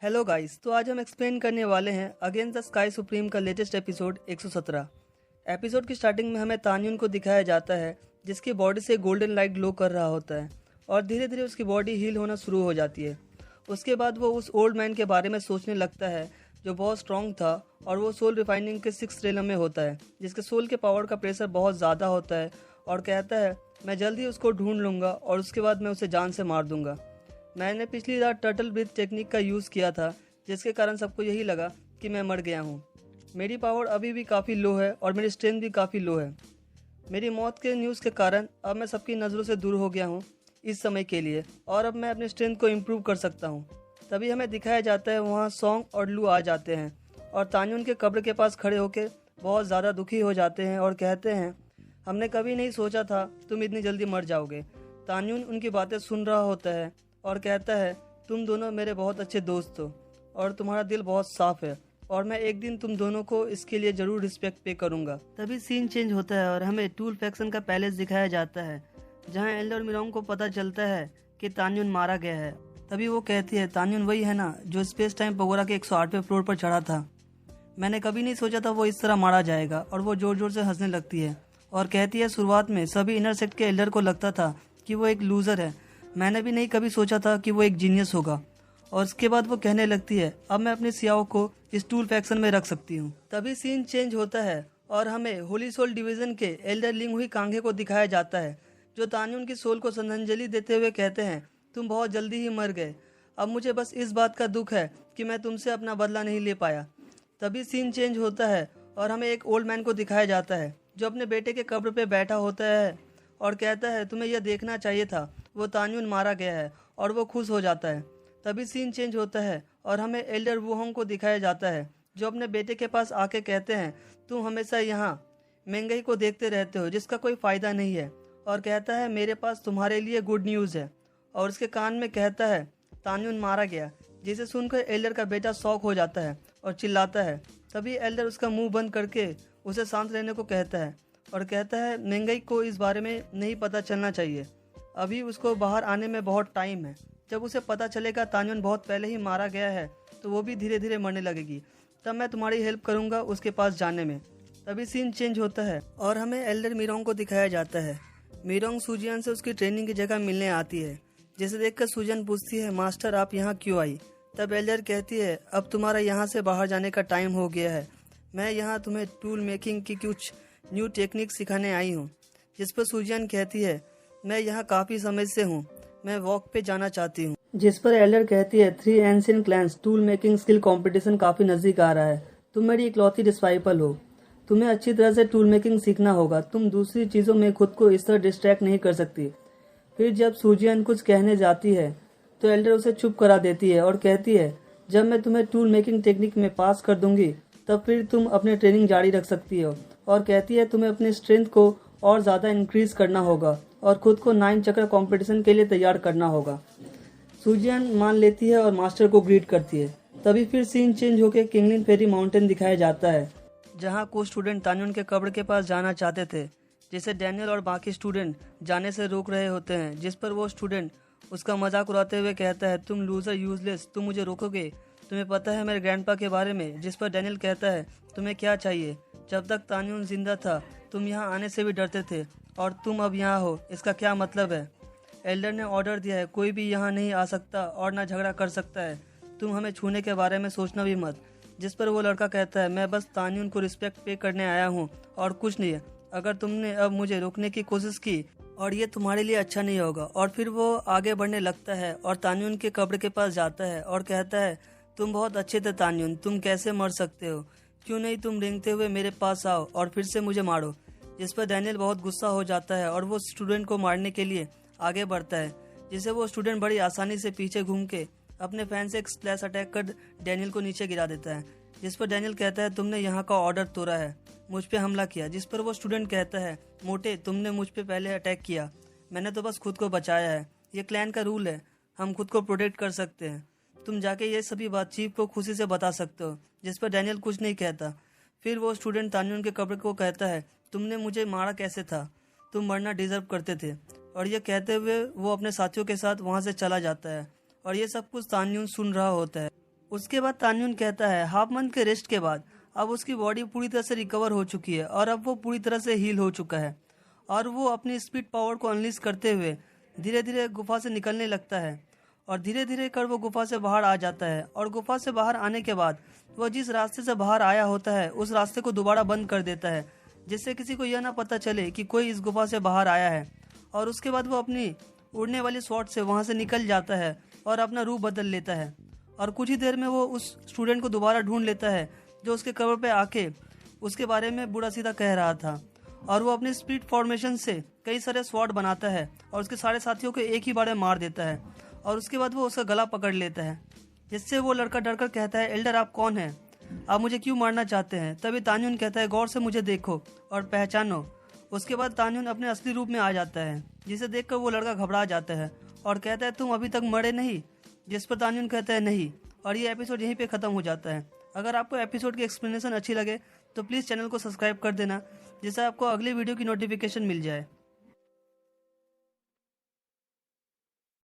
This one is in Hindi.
हेलो गाइस, तो आज हम एक्सप्लेन करने वाले हैं अगेंस्ट द स्काई सुप्रीम का लेटेस्ट एपिसोड 117। एपिसोड की स्टार्टिंग में हमें तान्युन को दिखाया जाता है जिसकी बॉडी से गोल्डन लाइट ग्लो कर रहा होता है और धीरे धीरे उसकी बॉडी हील होना शुरू हो जाती है। उसके बाद वो उस ओल्ड मैन के बारे में सोचने लगता है जो बहुत स्ट्रॉन्ग था और वो सोल रिफाइनिंग के 6th रेलम में होता है, जिसके सोल के पावर का प्रेशर बहुत ज़्यादा होता है और कहता है मैं जल्द ही उसको ढूंढ लूँगा और उसके बाद मैं उसे जान से मार दूंगा। मैंने पिछली रात टर्टल ब्रीथ टेक्निक का यूज़ किया था जिसके कारण सबको यही लगा कि मैं मर गया हूँ। मेरी पावर अभी भी काफ़ी लो है और मेरी स्ट्रेंथ भी काफ़ी लो है। मेरी मौत के न्यूज़ के कारण अब मैं सबकी नज़रों से दूर हो गया हूँ इस समय के लिए और अब मैं अपनी स्ट्रेंथ को इम्प्रूव कर सकता हूँ। तभी हमें दिखाया जाता है वहाँ सॉन्ग और लू आ जाते हैं और तान्युन के कब्र के पास खड़े होकर बहुत ज़्यादा दुखी हो जाते हैं और कहते हैं हमने कभी नहीं सोचा था तुम इतनी जल्दी मर जाओगे। तान्युन उनकी बातें सुन रहा होता है और कहता है तुम दोनों मेरे बहुत अच्छे दोस्त हो और तुम्हारा दिल बहुत साफ है और मैं एक दिन तुम दोनों को इसके लिए जरूर रिस्पेक्ट पे करूंगा। तभी सीन चेंज होता है और हमें टूल फैक्शन का पैलेस दिखाया जाता है जहां एल्डर मिरोंग को पता चलता है कि तान्युन मारा गया है। तभी वो कहती है तान्युन वही है ना जो स्पेस टाइम पगोरा के 108वें फ्लोर पर चढ़ा था। मैंने कभी नहीं सोचा था वो इस तरह मारा जाएगा। और वो जोर जोर से हंसने लगती है और कहती है शुरुआत में सभी इनर सेक्ट के एल्डर को लगता था कि वो एक लूजर है। मैंने भी नहीं कभी सोचा था कि वो एक जीनियस होगा। और उसके बाद वो कहने लगती है अब मैं अपने सियाओं को इस टूल फैक्शन में रख सकती हूँ। तभी सीन चेंज होता है और हमें होली सोल डिवीजन के एल्डर लिंग हुई कांघे को दिखाया जाता है जो तान्युन की सोल को श्रद्धांजलि देते हुए कहते हैं तुम बहुत जल्दी ही मर गए। अब मुझे बस इस बात का दुख है कि मैं तुमसे अपना बदला नहीं ले पाया। तभी सीन चेंज होता है और हमें एक ओल्ड मैन को दिखाया जाता है जो अपने बेटे के कब्र पे बैठा होता है और कहता है तुम्हें यह देखना चाहिए था, वो तान्युन मारा गया है। और वो खुश हो जाता है। तभी सीन चेंज होता है और हमें एल्डर वुहोंग को दिखाया जाता है जो अपने बेटे के पास आके कहते हैं तुम हमेशा यहाँ महंगाई को देखते रहते हो जिसका कोई फ़ायदा नहीं है और कहता है मेरे पास तुम्हारे लिए गुड न्यूज़ है। और उसके कान में कहता है तान्युन मारा गया, जिसे सुनकर एल्डर का बेटा शॉक हो जाता है और चिल्लाता है। तभी एल्डर उसका मुंह बंद करके उसे शांत रहने को कहता है और कहता है महंगाई को इस बारे में नहीं पता चलना चाहिए, अभी उसको बाहर आने में बहुत टाइम है। जब उसे पता चलेगा तान्युन बहुत पहले ही मारा गया है तो वो भी धीरे धीरे मरने लगेगी, तब मैं तुम्हारी हेल्प करूंगा उसके पास जाने में। तभी सीन चेंज होता है और हमें एल्डर मिरोंग को दिखाया जाता है। मिरोंग सूजियन से उसकी ट्रेनिंग की जगह मिलने आती है जिसे देखकर सूजन पूछती है मास्टर आप यहाँ क्यों आई। तब एल्डर कहती है अब तुम्हारा यहाँ से बाहर जाने का टाइम हो गया है, मैं यहाँ तुम्हें टूल मेकिंग की कुछ न्यू टेक्निक सिखाने आई हूँ। जिस पर सूजियन कहती है मैं यहाँ काफ़ी समय से हूँ, मैं वॉक पे जाना चाहती हूँ। जिस पर एल्डर कहती है 3 ancient clans tool making skill competition काफ़ी नज़दीक आ रहा है, तुम मेरी इकलौती डिस्पाइपल हो, तुम्हें अच्छी तरह से टूल मेकिंग सीखना होगा, तुम दूसरी चीज़ों में खुद को इस तरह डिस्ट्रैक्ट नहीं कर सकती। फिर जब सूजियन कुछ कहने जाती है तो एल्डर उसे चुप करा देती है और कहती है जब मैं तुम्हें टूल मेकिंग टेक्निक में पास कर दूंगी तब फिर तुम अपनी ट्रेनिंग जारी रख सकती हो। और कहती है तुम्हें अपनी स्ट्रेंथ को और ज़्यादा इंक्रीज करना होगा और खुद को 9 चक्र कंपटीशन के लिए तैयार करना होगा। सूजियन मान लेती है और मास्टर को ग्रीट करती है। तभी फिर सीन चेंज होकर किंगलिन फेरी माउंटेन दिखाया जाता है जहाँ कुछ स्टूडेंट तान्युन के कब्र के पास जाना चाहते थे जिसे डैनियल और बाकी स्टूडेंट जाने से रोक रहे होते हैं। जिस पर वो स्टूडेंट उसका मजाक उड़ाते हुए कहता है तुम लूजर यूजलेस, तुम मुझे रोकोगे, तुम्हें पता है मेरे ग्रैंडपा के बारे में। जिस पर डैनियल कहता है तुम्हें क्या चाहिए, जब तक तान्युन जिंदा था तुम यहाँ आने से भी डरते थे और तुम अब यहाँ हो, इसका क्या मतलब है। एल्डर ने ऑर्डर दिया है कोई भी यहाँ नहीं आ सकता और ना झगड़ा कर सकता है, तुम हमें छूने के बारे में सोचना भी मत। जिस पर वो लड़का कहता है मैं बस तान्युन को रिस्पेक्ट पे करने आया हूँ और कुछ नहीं है, अगर तुमने अब मुझे रोकने की कोशिश की और ये तुम्हारे लिए अच्छा नहीं होगा। और फिर वो आगे बढ़ने लगता है और तान्युन के कब्र के पास जाता है और कहता है तुम बहुत अच्छे थे तान्युन, तुम कैसे मर सकते हो, क्यों नहीं तुम रेंगते हुए मेरे पास आओ और फिर से मुझे मारो। जिस पर डैनियल बहुत गुस्सा हो जाता है और वो स्टूडेंट को मारने के लिए आगे बढ़ता है, जिसे वो स्टूडेंट बड़ी आसानी से पीछे घूम के अपने फैन से एक स्प्लैश अटैक कर डैनियल को नीचे गिरा देता है। जिस पर डैनियल कहता है तुमने यहाँ का ऑर्डर तोड़ा है, मुझ पे हमला किया। जिस पर वो स्टूडेंट कहता है मोटे तुमने मुझ पे पहले अटैक किया, मैंने तो बस खुद को बचाया है, ये क्लैन का रूल है, हम खुद को प्रोटेक्ट कर सकते हैं, तुम जाके ये सभी बात चीफ को खुशी से बता सकते हो। जिस पर डैनियल कुछ नहीं कहता। फिर वो स्टूडेंट तान्युन के कब्र को कहता है तुमने मुझे मारा कैसे था, तुम मरना डिजर्व करते थे। और ये कहते हुए वो अपने साथियों के साथ वहाँ से चला जाता है और ये सब कुछ तान्युन सुन रहा होता है। उसके बाद तान्युन कहता है हाफ मंथ के रेस्ट के बाद अब उसकी बॉडी पूरी तरह से रिकवर हो चुकी है और अब वो पूरी तरह से हील हो चुका है और वो अपनी स्पीड पावर को अनलीज करते हुए धीरे धीरे गुफा से निकलने लगता है और धीरे धीरे कर वो गुफा से बाहर आ जाता है। और गुफा से बाहर आने के बाद वो जिस रास्ते से बाहर आया होता है उस रास्ते को दोबारा बंद कर देता है, जिससे किसी को यह ना पता चले कि कोई इस गुफा से बाहर आया है। और उसके बाद वो अपनी उड़ने वाली स्वॉर्ड से वहाँ से निकल जाता है और अपना रूप बदल लेता है और कुछ ही देर में वो उस स्टूडेंट को दोबारा ढूंढ लेता है जो उसके कवर पे आके उसके बारे में बुरा सीधा कह रहा था। और वो अपनी स्पीड फॉर्मेशन से कई सारे स्वॉर्ड बनाता है और उसके सारे साथियों को एक ही बार में मार देता है और उसके बाद वो उसका गला पकड़ लेता है, जिससे वो लड़का डरकर कहता है एल्डर आप कौन हैं, आप मुझे क्यों मारना चाहते हैं। तभी तान्युन कहता है गौर से मुझे देखो और पहचानो। उसके बाद तान्युन अपने असली रूप में आ जाता है, जिसे देखकर वो लड़का घबरा जाता है और कहता है तुम अभी तक मरे नहीं, जिस पर तान्युन कहता है नहीं। और ये एपिसोड यहीं पे ख़त्म हो जाता है। अगर आपको एपिसोड की एक्सप्लेनेशन अच्छी लगे तो प्लीज़ चैनल को सब्सक्राइब कर देना, जिससे आपको अगली वीडियो की नोटिफिकेशन मिल जाए।